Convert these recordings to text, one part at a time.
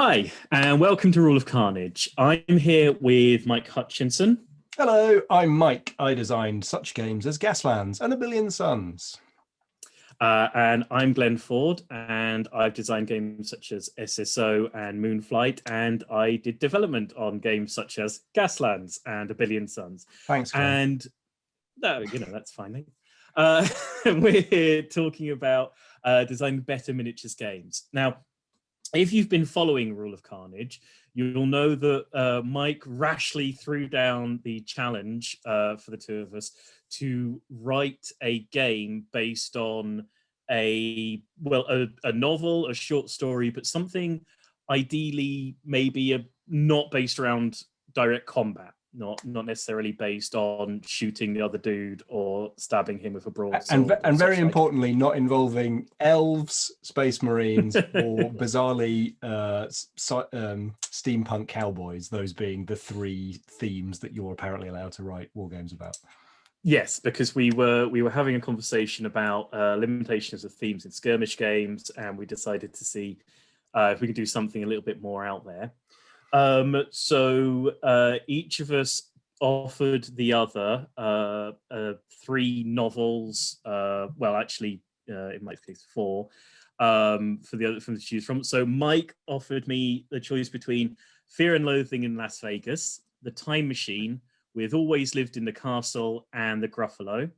Hi, and welcome to Rule of Carnage. I'm here with Mike Hutchinson. Hello, I'm Mike. I designed such games as Gaslands and A Billion Suns. And I'm Glenn Ford, and I've designed games such as SSO and Moonflight, and I did development on games such as Gaslands and A Billion Suns. Thanks, Glenn. And no, that's fine, mate. We're here talking about designing better miniatures games. Now, if you've been following Rule of Carnage, you'll know that Mike rashly threw down the challenge for the two of us to write a game based on a novel, a short story, but something ideally maybe not based around direct combat, not necessarily based on shooting the other dude or stabbing him with a broadsword. And very importantly, not involving elves, space marines, or bizarrely steampunk cowboys, those being the three themes that you're apparently allowed to write war games about. Yes, because we were having a conversation about limitations of themes in skirmish games, and we decided to see if we could do something a little bit more out there. So each of us offered the other three novels. In my case, four for the other from to choose from. So Mike offered me the choice between Fear and Loathing in Las Vegas, The Time Machine, with Always Lived in the Castle, and The Gruffalo.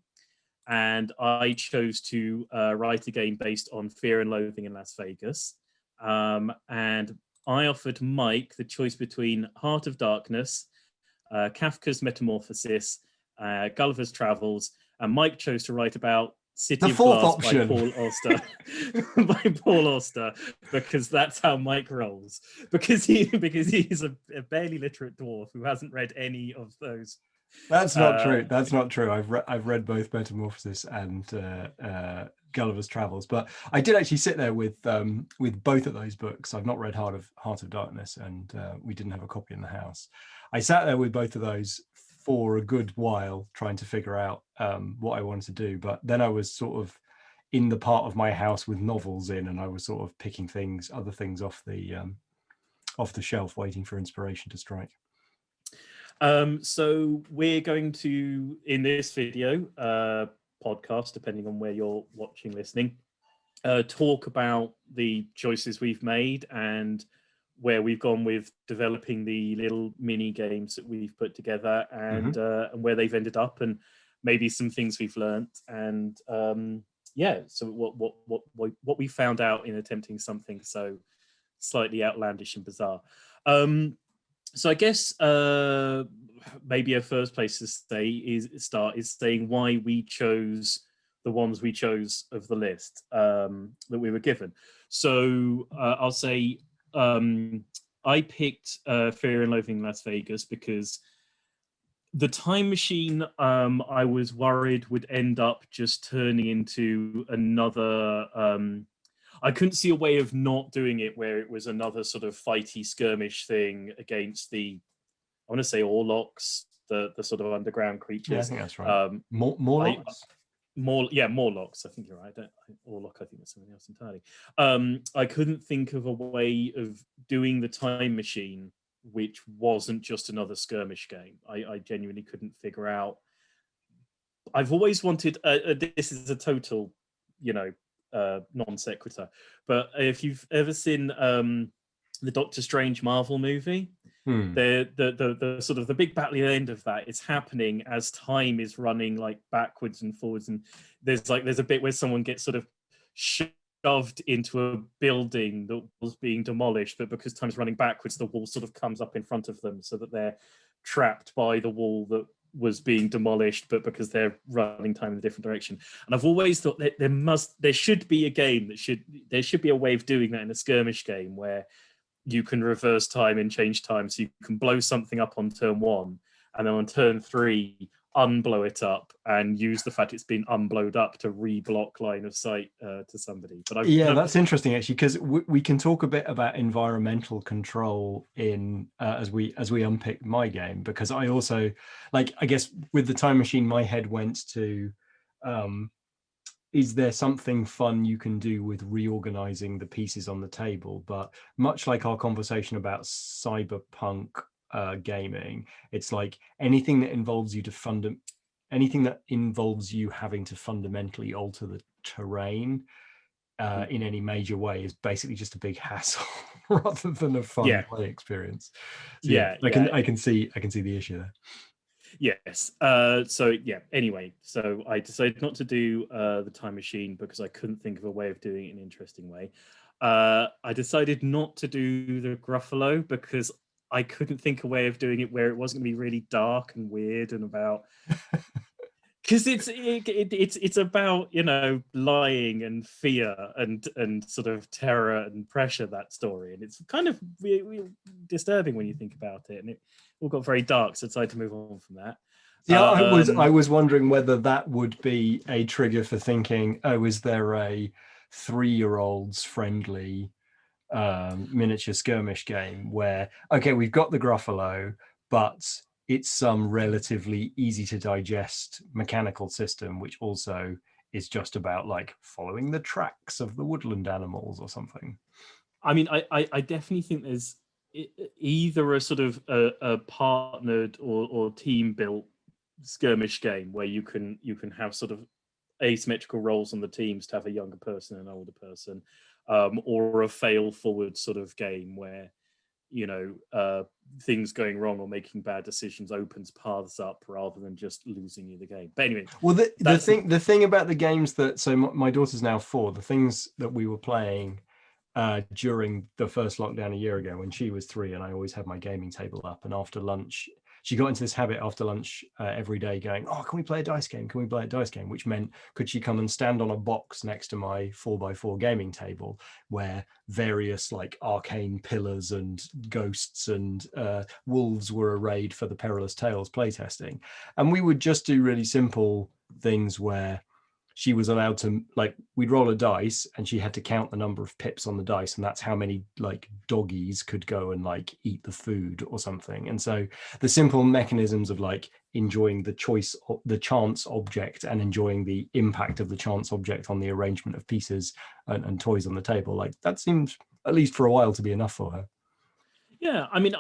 And I chose to write a game based on Fear and Loathing in Las Vegas. And I offered Mike the choice between Heart of Darkness, Kafka's Metamorphosis, Gulliver's Travels, and Mike chose to write about City of Glass by Paul Auster. By Paul Auster, because that's how Mike rolls. Because he's a barely literate dwarf who hasn't read any of those. That's not true. That's not true. I've read both Metamorphosis and Gulliver's Travels, but I did actually sit there with both of those books. I've not read Heart of Darkness, and we didn't have a copy in the house. I sat there with both of those for a good while trying to figure out what I wanted to do, but then I was sort of in the part of my house with novels in, and I was sort of picking other things off the shelf, waiting for inspiration to strike. So we're going to, in this video, podcast, depending on where you're watching, listening, talk about the choices we've made and where we've gone with developing the little mini games that we've put together, and where they've ended up, and maybe some things we've learned, and so what we found out in attempting something so slightly outlandish and bizarre. So I guess maybe a first place to start is saying why we chose the ones we chose of the list that we were given. So I'll say I picked Fear and Loathing in Las Vegas because The Time Machine, I was worried would end up just turning into another... I couldn't see a way of not doing it where it was another sort of fighty skirmish thing against I want to say Orlocks, the sort of underground creatures. Yeah, I think that's right. Morlocks? Morlocks. I think you're right. Orlock, I think that's something else entirely. I couldn't think of a way of doing The Time Machine which wasn't just another skirmish game. I genuinely couldn't figure out. I've always wanted, this is a total, non sequitur, but if you've ever seen the Doctor Strange Marvel movie, the sort of the big battle at the end of that is happening as time is running like backwards and forwards, and there's a bit where someone gets sort of shoved into a building that was being demolished, but because time's running backwards, the wall sort of comes up in front of them so that they're trapped by the wall that was being demolished, but because they're running time in a different direction. And I've always thought that there should be a game there should be a way of doing that in a skirmish game where you can reverse time and change time, so you can blow something up on turn 1 and then on turn 3 unblow it up and use the fact it's been unblowed up to re-block line of sight to somebody. But that's interesting actually, because we can talk a bit about environmental control in as we unpick my game, because I also, like, I guess with The Time Machine, my head went to is there something fun you can do with reorganizing the pieces on the table? But much like our conversation about cyberpunk gaming, it's like anything that involves you having to fundamentally alter the terrain in any major way is basically just a big hassle rather than a fun play experience. So I can see the issue there. Yes. So yeah. Anyway, so I decided not to do the time machine because I couldn't think of a way of doing it in an interesting way. I decided not to do the Gruffalo because I couldn't think a way of doing it where it wasn't going to be really dark and weird and about. Because it's about, you know, lying and fear and sort of terror and pressure, that story, and it's kind of really disturbing when you think about it, and it all got very dark, so I decided to move on from that. Yeah, I was wondering whether that would be a trigger for thinking, oh, is there a 3-year-old's friendly miniature skirmish game where, okay, we've got the Gruffalo, but it's some relatively easy to digest mechanical system, which also is just about like following the tracks of the woodland animals or something. I mean, I definitely think there's either a sort of a partnered or team built skirmish game where you can have sort of asymmetrical roles on the teams to have a younger person and an older person, or a fail forward sort of game where, you know, things going wrong or making bad decisions opens paths up rather than just losing you the game. But anyway, well, the thing about the games that, so my daughter's now 4, the things that we were playing during the first lockdown a year ago when she was 3, and I always had my gaming table up, and after lunch she got into this habit after lunch every day going, oh, can we play a dice game? Can we play a dice game? Which meant, could she come and stand on a box next to my 4x4 gaming table where various like arcane pillars and ghosts and wolves were arrayed for the Perilous Tales playtesting. And we would just do really simple things where she was allowed to, like, we'd roll a dice and she had to count the number of pips on the dice, and that's how many like doggies could go and like eat the food or something. And so the simple mechanisms of like enjoying the chance object and enjoying the impact of the chance object on the arrangement of pieces and toys on the table, like that seems, at least for a while, to be enough for her. Yeah, I mean,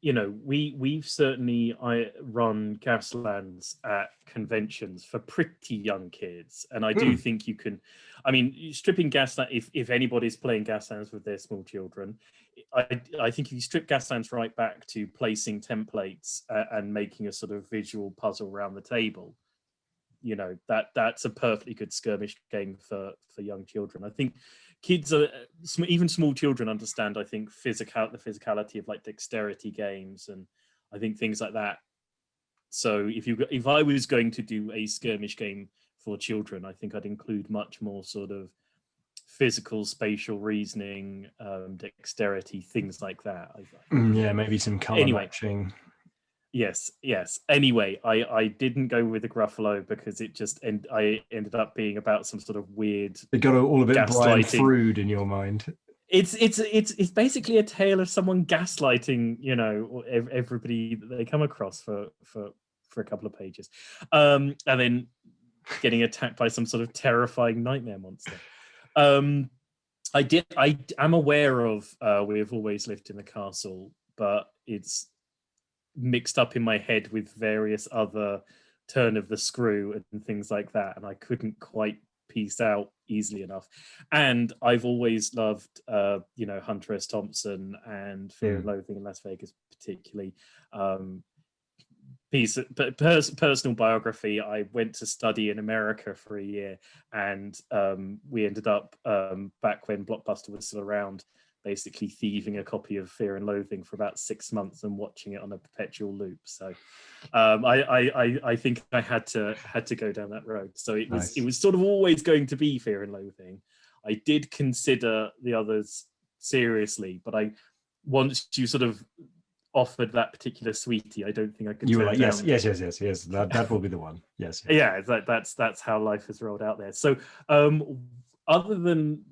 you know, we've certainly run Gaslands at conventions for pretty young kids, and I do think you can. I mean, stripping Gaslands, if anybody's playing Gaslands with their small children, I think if you strip Gaslands right back to placing templates and making a sort of visual puzzle around the table, you know, that's a perfectly good skirmish game for young children. I think kids are, even small children understand, I think, the physicality of like dexterity games, and I think things like that. So if I was going to do a skirmish game for children, I think I'd include much more sort of physical, spatial reasoning, dexterity, things like that. Yeah, maybe some color matching. Yes. Anyway, I didn't go with the Gruffalo because I ended up being about some sort of weird. It got all a bit Brian Frood in your mind. It's basically a tale of someone gaslighting, you know, everybody that they come across for a couple of pages, and then getting attacked by some sort of terrifying nightmare monster. I am aware of We Have Always Lived in the Castle, but it's mixed up in my head with various other Turn of the Screw and things like that, and I couldn't quite piece out easily enough. And I've always loved you know, Hunter S. Thompson and Fear and Loathing in Las Vegas, particularly. Personal biography, I went to study in America for a year, and we ended up back when Blockbuster was still around, basically thieving a copy of Fear and Loathing for about 6 months and watching it on a perpetual loop. So I think I had to go down that road. So it was sort of always going to be Fear and Loathing. I did consider the others seriously, but once you sort of offered that particular sweetie, I don't think I could. You were like, yes. That will be the one. Yes. Yeah, that's how life has rolled out there. So other than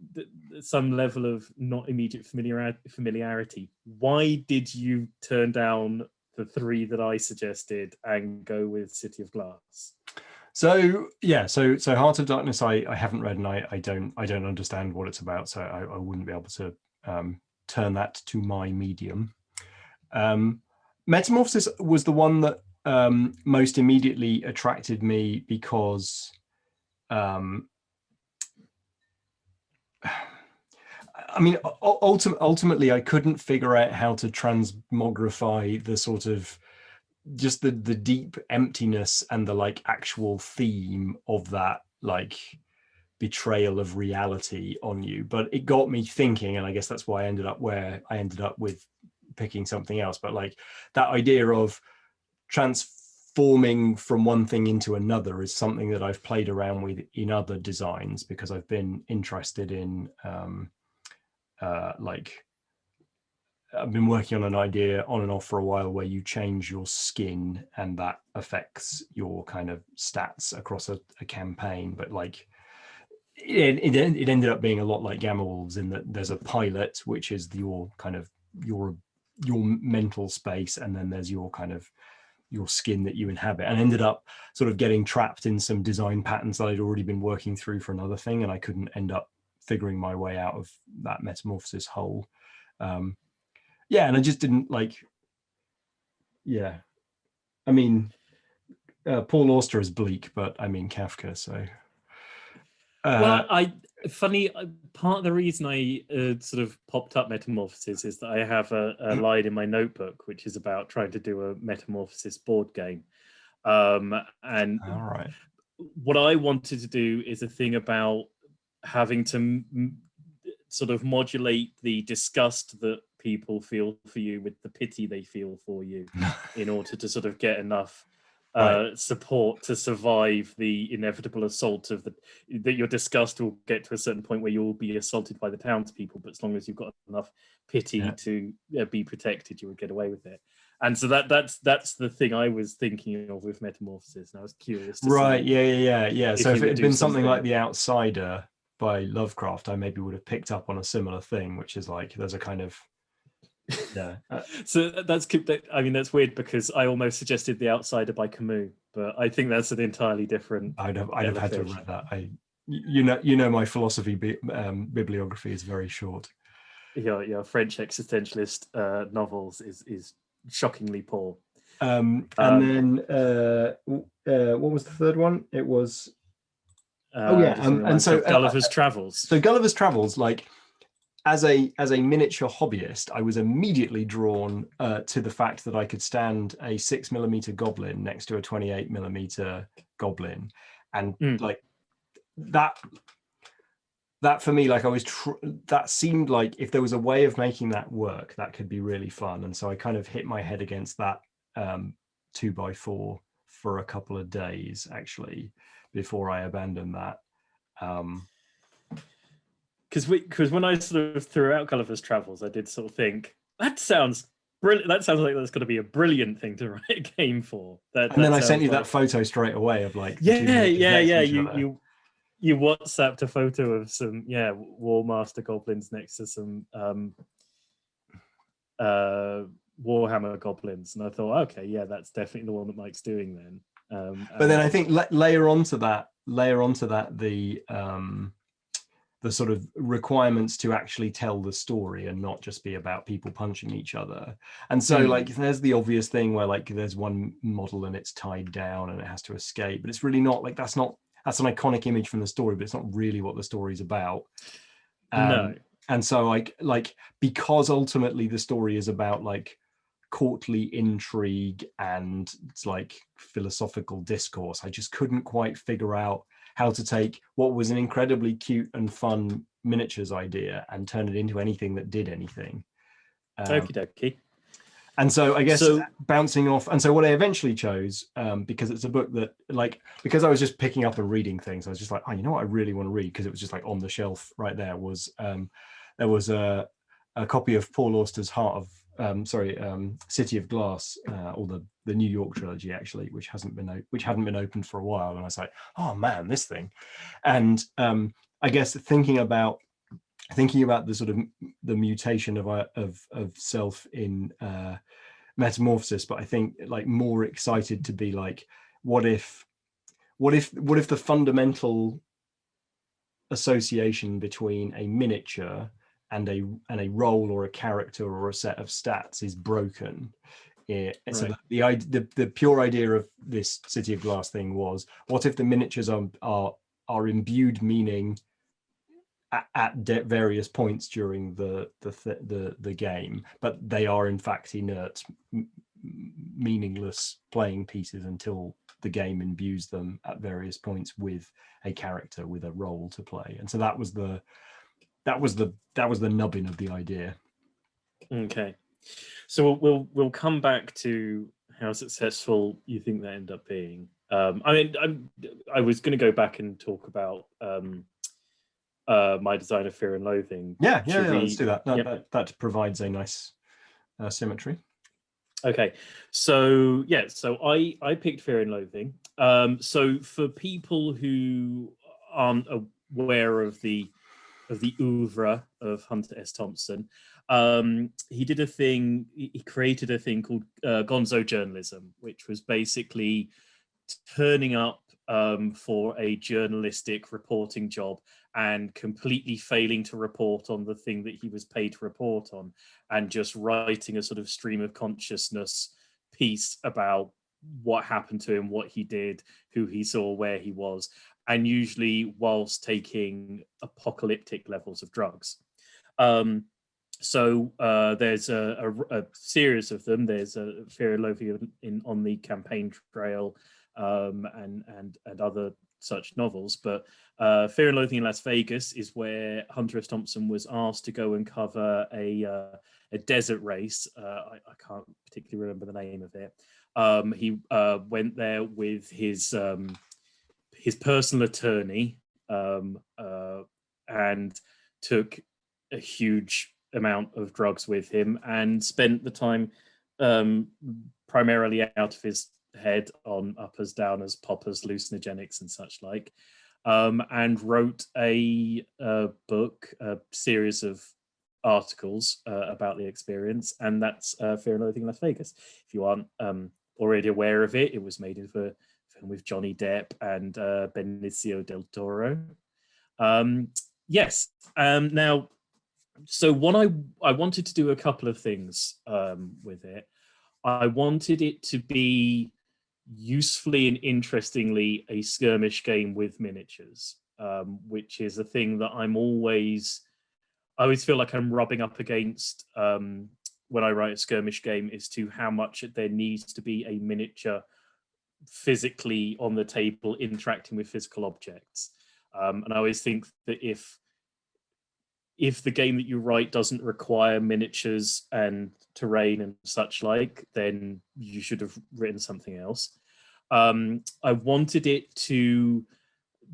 some level of not immediate familiarity, why did you turn down the 3 that I suggested and go with City of Glass? So yeah, so Heart of Darkness, I haven't read, and I don't understand what it's about, so I wouldn't be able to turn that to my medium. Metamorphosis was the one that most immediately attracted me because I mean, ultimately, I couldn't figure out how to transmogrify the sort of just the deep emptiness and the like actual theme of that like betrayal of reality on you. But it got me thinking, and I guess that's why I ended up where I ended up with picking something else. But like that idea of transforming from one thing into another is something that I've played around with in other designs because I've been interested in like I've been working on an idea on and off for a while where you change your skin and that affects your kind of stats across a campaign. But like it ended up being a lot like Gamma Wolves in that there's a pilot, which is your kind of your mental space, and then there's your kind of your skin that you inhabit, and ended up sort of getting trapped in some design patterns that I'd already been working through for another thing, and I couldn't end up figuring my way out of that metamorphosis hole. Yeah, and I just didn't like. Yeah, I mean, Paul Auster is bleak, but I mean Kafka, so. Well, funny part of the reason I sort of popped up Metamorphosis is that I have a line in my notebook which is about trying to do a Metamorphosis board game, and all right. What I wanted to do is a thing about having to sort of modulate the disgust that people feel for you with the pity they feel for you in order to sort of get enough support to survive the inevitable assault of that your disgust will get to a certain point where you'll be assaulted by the townspeople, but as long as you've got enough pity to be protected, you would get away with it. And so that's the thing I was thinking of with Metamorphosis, and I was curious to see. Yeah. So if it had been something like The The Outsider by Lovecraft, I maybe would have picked up on a similar thing, which is like there's a kind of so I mean that's weird because I almost suggested The Outsider by Camus, but I think that's an entirely different. I'd have had to have read that. You know my philosophy bibliography is very short. Your French existentialist novels is shockingly poor. And then what was the third one? It was and so Gulliver's Travels. So Gulliver's Travels, like as a miniature hobbyist, I was immediately drawn to the fact that I could stand a 6mm goblin next to a 28mm goblin, and like that for me, like I was that seemed like if there was a way of making that work, that could be really fun. And so I kind of hit my head against that 2x4 for a couple of days actually before I abandoned that. Because when I sort of threw out Gulliver's Travels, I did sort of think that sounds brilliant. That sounds like that's going to be a brilliant thing to write a game for. And then I sent you that photo straight away of like you WhatsApped a photo of some Warmaster goblins next to some Warhammer goblins, and I thought, okay, yeah, that's definitely the one that Mike's doing then. But then I think layer onto that the sort of requirements to actually tell the story and not just be about people punching each other. And so like there's the obvious thing where like there's one model and it's tied down and it has to escape, but it's really not like that's an iconic image from the story, but it's not really what the story's about. No. And so like because ultimately the story is about like courtly intrigue and it's like philosophical discourse, I just couldn't quite figure out how to take what was an incredibly cute and fun miniatures idea and turn it into anything that did anything. Okie dokie. And so I guess bouncing off, and so what I eventually chose, because it's a book that like, because I was just picking up and reading things, I was just like, oh, you know what I really want to read, because it was just like on the shelf right there, was there was a copy of Paul Auster's City of Glass, or the New York trilogy actually, which hadn't been opened for a while, and I was like, oh man, this thing. And I guess thinking about the sort of the mutation of self in Metamorphosis, but I think like more excited to be like, what if what if the fundamental association between a miniature and a role or a character or a set of stats is broken? So the pure idea of this City of Glass thing was, what if the miniatures are imbued meaning at various points during the game, but they are in fact inert, meaningless playing pieces until the game imbues them at various points with a character, with a role to play. And so that was the nubbin of the idea. Okay, so we'll come back to how successful you think that ended up being. I mean, I was going to go back and talk about my design of Fear and Loathing. Yeah, let's do that. That provides a nice symmetry. Okay, so I picked Fear and Loathing. So for people who aren't aware of the oeuvre of Hunter S. Thompson, he did a thing. He created a thing called gonzo journalism, which was basically turning up for a journalistic reporting job and completely failing to report on the thing that he was paid to report on, and just writing a sort of stream of consciousness piece about what happened to him, what he did, who he saw, where he was, and usually whilst taking apocalyptic levels of drugs. So there's a series of them. There's a Fear and Loathing on the Campaign Trail, and other such novels. But Fear and Loathing in Las Vegas is where Hunter S. Thompson was asked to go and cover a desert race. I can't particularly remember the name of it. He went there with his personal attorney, and took a huge amount of drugs with him, and spent the time primarily out of his head on uppers, downers, poppers, hallucinogenics, and such like, and wrote a book, a series of articles about the experience, and that's Fear and Loathing in Las Vegas. If you aren't already aware of it, it was made into a film with Johnny Depp and Benicio del Toro. Yes. Now, so what I wanted to do a couple of things with it. I wanted it to be usefully and interestingly a skirmish game with miniatures, which is a thing that I always feel like I'm rubbing up against when I write a skirmish game, as to how much there needs to be a miniature physically on the table interacting with physical objects. And I always think that if the game that you write doesn't require miniatures and terrain and such like, then you should have written something else. I wanted it to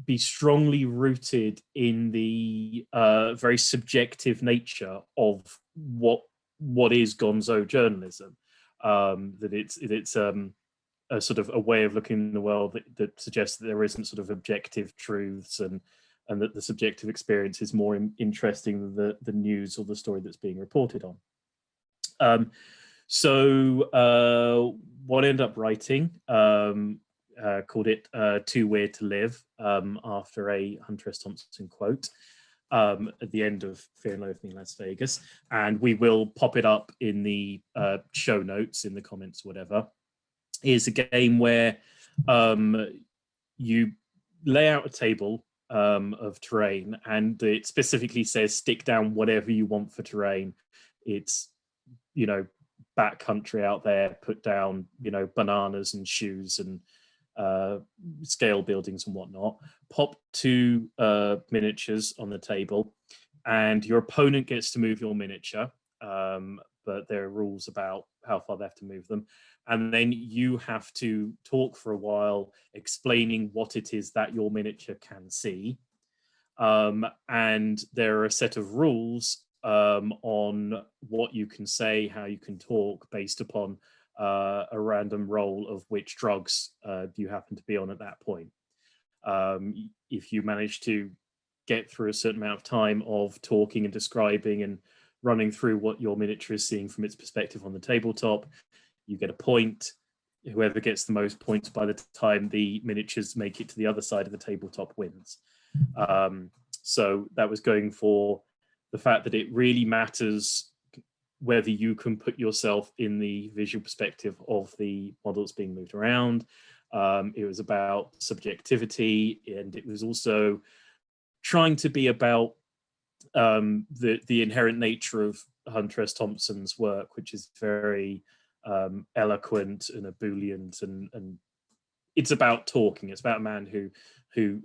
be strongly rooted in the very subjective nature of what is gonzo journalism. That it's a sort of a way of looking in the world that suggests that there isn't sort of objective truths, and that the subjective experience is more interesting than the news or the story that's being reported on. So what I ended up writing, called it Too Weird to Live, after a Hunter S. Thompson quote at the end of Fear and Loathing in Las Vegas. And we will pop it up in the show notes, in the comments, whatever. Is a game where you lay out a table of terrain, and it specifically says stick down whatever you want for terrain. It's, back country out there, put down, bananas and shoes and scale buildings and whatnot. Pop 2 miniatures on the table, and your opponent gets to move your miniature, but there are rules about how far they have to move them. And then you have to talk for a while explaining what it is that your miniature can see. And there are a set of rules on what you can say, how you can talk, based upon a random roll of which drugs you happen to be on at that point. If you manage to get through a certain amount of time of talking and describing and running through what your miniature is seeing from its perspective on the tabletop, you get a point. whoever gets the most points by the time the miniatures make it to the other side of the tabletop wins. So that was going for the fact that it really matters whether you can put yourself in the visual perspective of the models being moved around. It was about subjectivity, and it was also trying to be about the inherent nature of Hunter S. Thompson's work, which is very eloquent and ebullient, and it's about talking. It's about a man who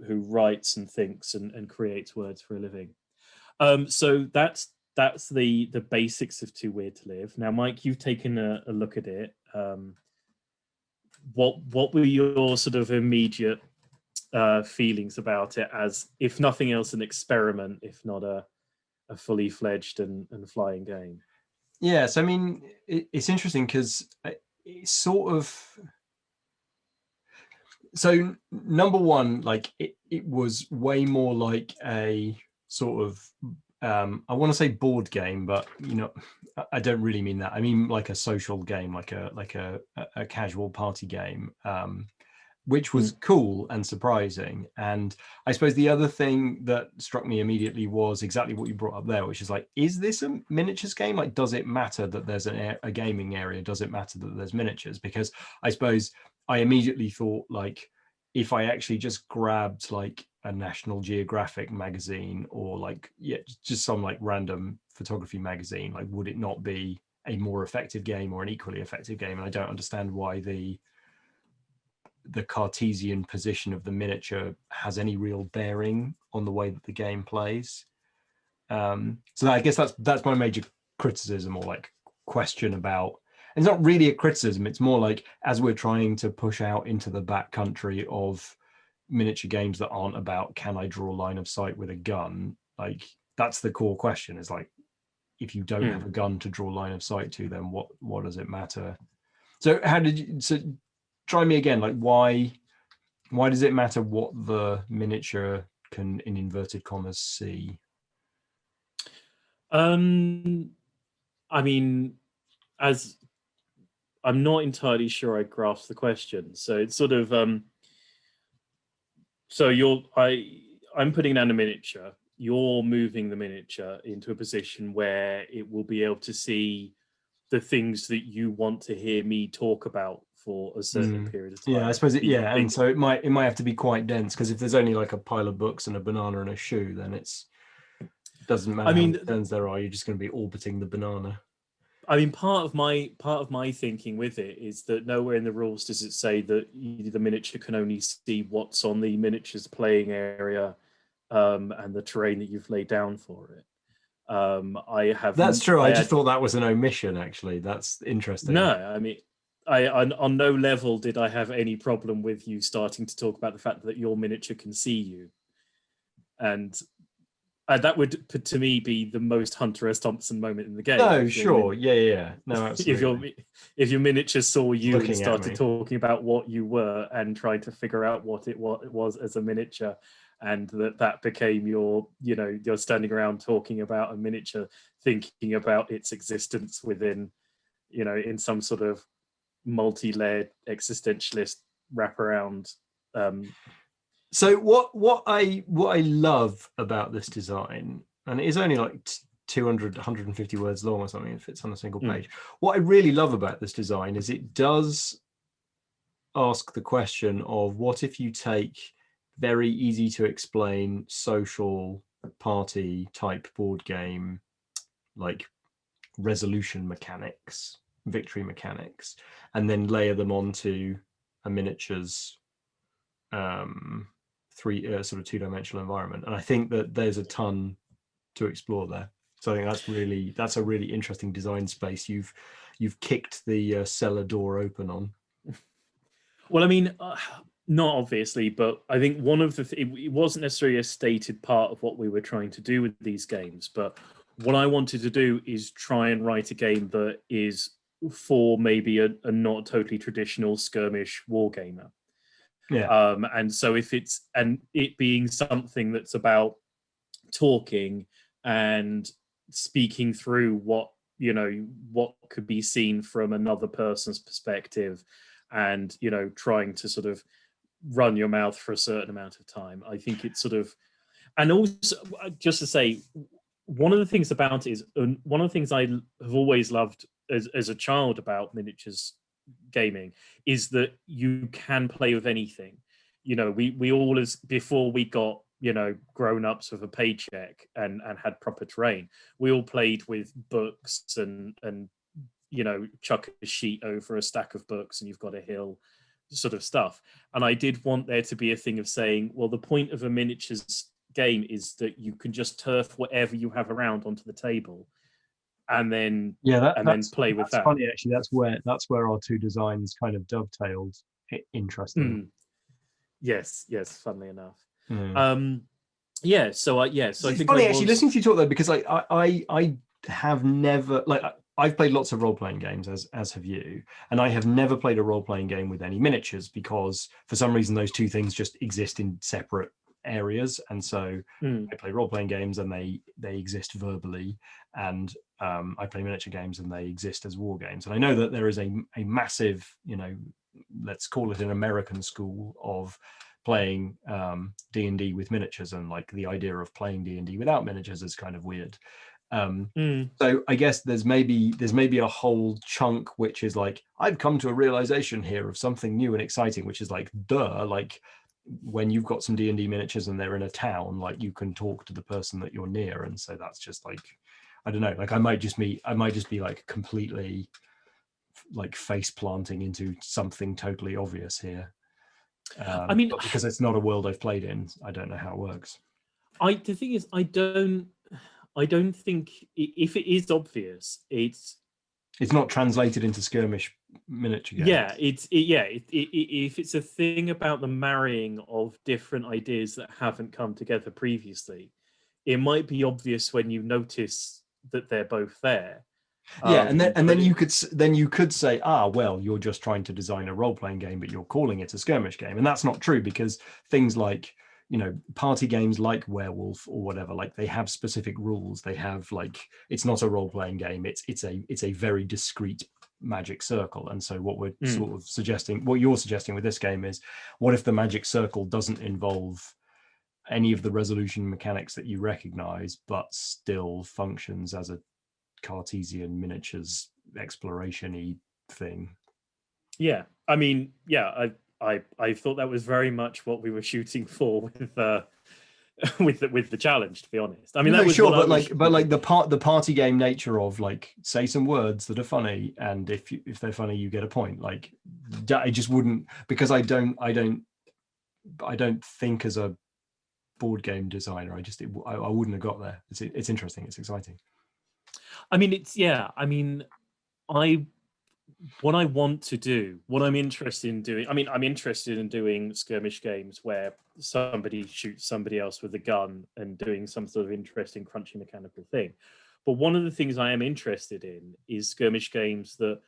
writes and thinks and creates words for a living. So that's the basics of Too Weird to Live. Now, Mike, you've taken a look at it. What were your sort of immediate feelings about it, as, if nothing else, an experiment, if not a fully fledged and flying game? Yes, I mean, it's interesting because it's sort of, so number one, like it was way more like a sort of I want to say board game, but you know, I don't really mean that. I mean like a social game, like a casual party game, which was cool and surprising. And I suppose the other thing that struck me immediately was exactly what you brought up there, which is like, is this a miniatures game? Like, does it matter that there's a gaming area? Does it matter that there's miniatures? Because I suppose I immediately thought, like, if I actually just grabbed like a National Geographic magazine, or like, yeah, just some like random photography magazine, like, would it not be a more effective game or an equally effective game? And I don't understand why the Cartesian position of the miniature has any real bearing on the way that the game plays. So I guess that's my major criticism, or like question about. It's not really a criticism. It's more like, as we're trying to push out into the back country of miniature games that aren't about, can I draw a line of sight with a gun? Like, that's the core question, is like, if you don't have a gun to draw line of sight to, then what does it matter? So try me again, like, why does it matter what the miniature can, in inverted commas, see? I mean, as I'm not entirely sure I grasp the question. So it's sort of so I'm putting down a miniature. You're moving the miniature into a position where it will be able to see the things that you want to hear me talk about for a certain period of time. Yeah, I suppose and so it might have to be quite dense, because if there's only like a pile of books and a banana and a shoe, then it doesn't matter how many turns there are, you're just going to be orbiting the banana. I mean, part of my thinking with it is that nowhere in the rules does it say that the miniature can only see what's on the miniature's playing area and the terrain that you've laid down for it. That's true. I just thought that was an omission, actually. That's interesting. No, I mean, on no level did I have any problem with you starting to talk about the fact that your miniature can see you. And that would, to me, be the most Hunter S. Thompson moment in the game. No, sure. Yeah. No, absolutely. if your miniature saw you and started talking about what you were and tried to figure out what it was as a miniature, and that became you're standing around talking about a miniature, thinking about its existence within, in some sort of multi-layered existentialist wraparound. So what I love about this design, and it is only like 200, 150 words long or something, if it's on a single page. What I really love about this design is it does ask the question of, what if you take very easy to explain social party type board game, like resolution mechanics, victory mechanics, and then layer them onto a miniature's sort of two-dimensional environment. And I think that there's a ton to explore there. So I think that's a really interesting design space you've kicked the cellar door open on. Well, I mean, not obviously, but I think one of it wasn't necessarily a stated part of what we were trying to do with these games, but what I wanted to do is try and write a game that is for maybe a not totally traditional skirmish wargamer. Yeah. And so it being something that's about talking and speaking through what could be seen from another person's perspective, and trying to sort of run your mouth for a certain amount of time. I think it's sort of, and also just to say, one of the things about it is, one of the things I have always loved as a child about miniatures gaming is that you can play with anything. We all, as before we got grown-ups with a paycheck and had proper terrain, we all played with books and chuck a sheet over a stack of books and you've got a hill sort of stuff. And I did want there to be a thing of saying, well, the point of a miniatures game is that you can just turf whatever you have around onto the table and then that's play with that. Funny, actually. That's where our two designs kind of dovetailed. Interesting. Yes, funnily enough. So it's I think funny actually listening to you talk though, because I have never, like, I've played lots of role-playing games, as have you, and I have never played a role-playing game with any miniatures, because for some reason those two things just exist in separate areas. And so I play role-playing games and they exist verbally, and I play miniature games and they exist as war games. And I know that there is a massive, let's call it an American school of playing D&D with miniatures, and like the idea of playing D&D without miniatures is kind of weird. So I guess there's maybe a whole chunk which is like, I've come to a realization here of something new and exciting, which is like, like when you've got some D&D miniatures and they're in a town, like you can talk to the person that you're near. And so that's just like, I don't know, like I might just be like completely like face planting into something totally obvious here. I mean, but because it's not a world I've played in, I don't know how it works. The thing is, I don't think if it is obvious, it's not translated into skirmish miniature games. Yeah, if it's a thing about the marrying of different ideas that haven't come together previously, it might be obvious when you notice that they're both there. And then you could say, well, you're just trying to design a role-playing game, but you're calling it a skirmish game, and that's not true, because things like party games like Werewolf or whatever, like they have specific rules. They have, like, it's not a role-playing game. It's a very discrete magic circle. And so what we're sort of suggesting, what you're suggesting with this game is, what if the magic circle doesn't involve any of the resolution mechanics that you recognize, but still functions as a Cartesian miniatures exploration-y thing? Yeah, I mean, yeah, I thought that was very much what we were shooting for with the challenge, to be honest. I mean, that was sure, but like the party game nature of, like, say some words that are funny, and if they're funny, you get a point. Like, I just wouldn't, because I don't think as a board game designer, I wouldn't have got there. It's interesting. It's exciting. I mean, what I want to do, what I'm interested in doing, I mean, I'm interested in doing skirmish games where somebody shoots somebody else with a gun and doing some sort of interesting, crunchy mechanical thing. But one of the things I am interested in is skirmish games that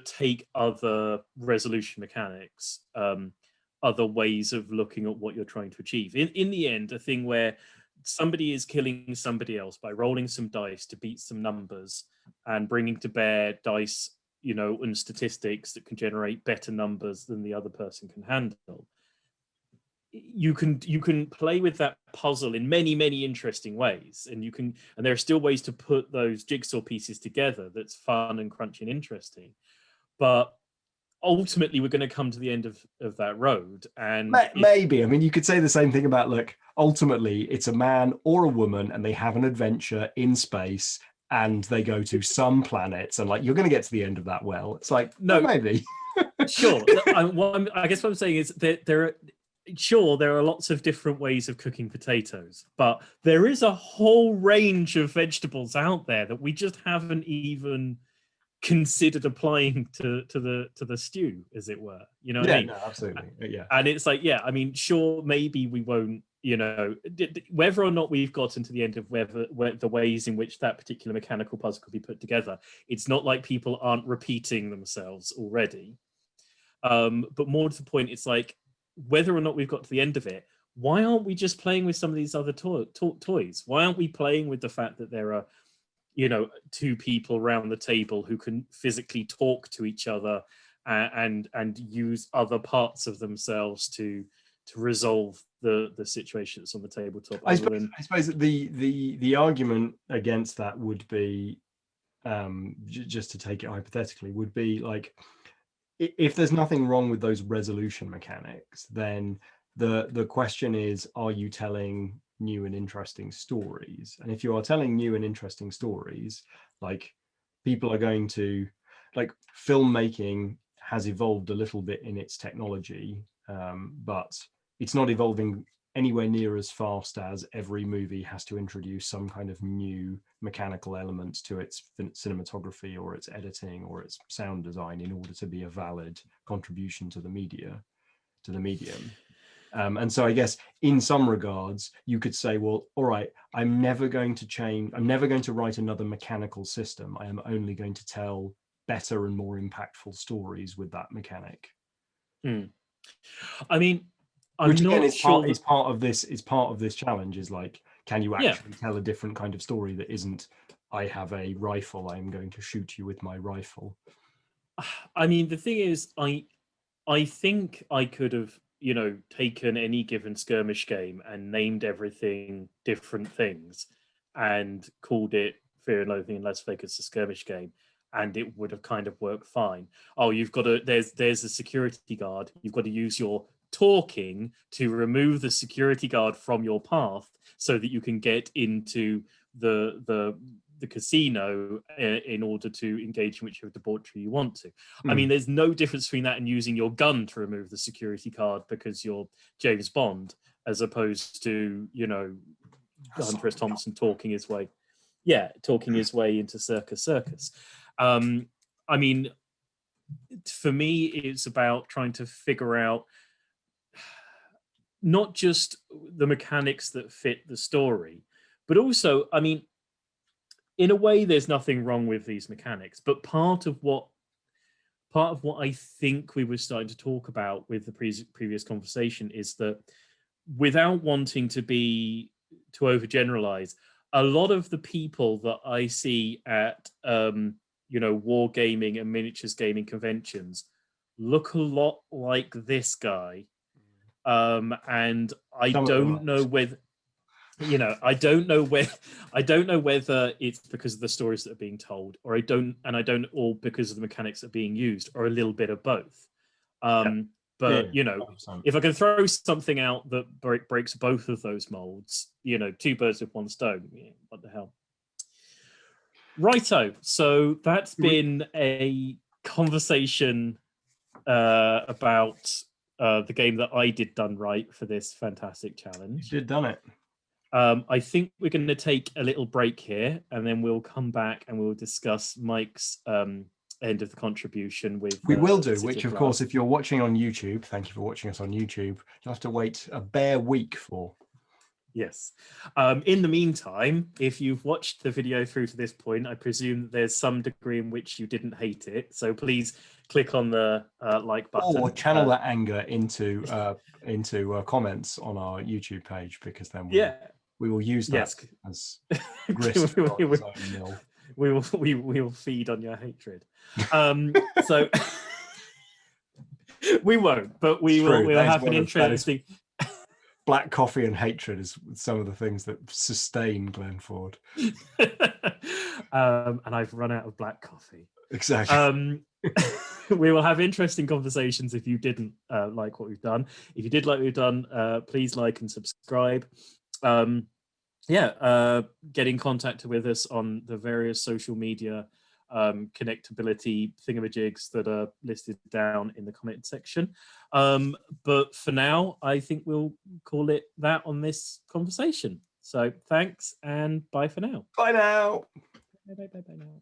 take other resolution mechanics, other ways of looking at what you're trying to achieve. In the end, a thing where somebody is killing somebody else by rolling some dice to beat some numbers and bringing to bear dice, and statistics that can generate better numbers than the other person can handle. You can play with that puzzle in many, many interesting ways, and there are still ways to put those jigsaw pieces together that's fun and crunchy and interesting. But ultimately, we're going to come to the end of that road, and maybe, I mean, you could say the same thing about, look, ultimately it's a man or a woman and they have an adventure in space and they go to some planets, and like, you're going to get to the end of that. Well, it's like, no, maybe. Sure. I guess what I'm saying is that there are lots of different ways of cooking potatoes, but there is a whole range of vegetables out there that we just haven't even considered applying to the stew, as it were. You know what I mean? No, absolutely. Yeah. And it's like, yeah, I mean, sure, maybe we won't, whether or not we've gotten to the end of the ways in which that particular mechanical puzzle could be put together, it's not like people aren't repeating themselves already. But more to the point, it's like, whether or not we've got to the end of it, why aren't we just playing with some of these other toys? Why aren't we playing with the fact that there are, two people around the table who can physically talk to each other and use other parts of themselves to resolve the situation that's on the tabletop. I suppose that the argument against that would be, just to take it hypothetically, would be like, if there's nothing wrong with those resolution mechanics, then the question is, are you telling new and interesting stories? And if you are telling new and interesting stories, like, people are going to, like, filmmaking has evolved a little bit in its technology, but it's not evolving anywhere near as fast as every movie has to introduce some kind of new mechanical elements to its cinematography or its editing or its sound design in order to be a valid contribution to the medium. And so I guess in some regards you could say, well, all right, I'm never going to write another mechanical system. I am only going to tell better and more impactful stories with that mechanic. I mean, which again is part of this challenge, is like, can you actually tell a different kind of story that isn't, I have a rifle, I'm going to shoot you with my rifle? I mean, the thing is, I think I could have, taken any given skirmish game and named everything different things and called it Fear and Loathing in Las Vegas, a skirmish game, and it would have kind of worked fine. Oh, you've got to, there's a security guard. You've got to use your talking to remove the security guard from your path so that you can get into the casino in order to engage in whichever debauchery you want to. I mean, there's no difference between that and using your gun to remove the security card because you're James Bond, as opposed to, Hunter S. Thompson talking his way into Circus. I mean, for me, it's about trying to figure out not just the mechanics that fit the story, but also, I mean, in a way, there's nothing wrong with these mechanics, but part of what I think we were starting to talk about with the previous conversation is that, without wanting to overgeneralize, a lot of the people that I see at wargaming and miniatures gaming conventions look a lot like this guy, and I don't know whether I don't know whether it's because of the stories that are being told, or or because of the mechanics that are being used, or a little bit of both. But if I can throw something out that breaks both of those molds, two birds with one stone. What the hell? Righto. So that's been a conversation about the game that I did done right for this fantastic challenge. You did done it. I think we're going to take a little break here, and then we'll come back and we'll discuss Mike's end of the contribution with. We will do, which of course, if you're watching on YouTube, thank you for watching us on YouTube, you'll have to wait a bare week for. Yes. In the meantime, if you've watched the video through to this point, I presume there's some degree in which you didn't hate it. So please click on the like button. Or channel that anger into comments on our YouTube page, because then we will use that as grist. We will feed on your hatred. So we won't, but we'll have an interesting. Black coffee and hatred is some of the things that sustain Glenn Ford. And I've run out of black coffee. Exactly. We will have interesting conversations if you didn't like what we've done. If you did like what we've done, please like and subscribe. Get in contact with us on the various social media connectability thingamajigs that are listed down in the comment section. But for now, I think we'll call it that on this conversation. So thanks, and bye for now. Bye now. Bye now.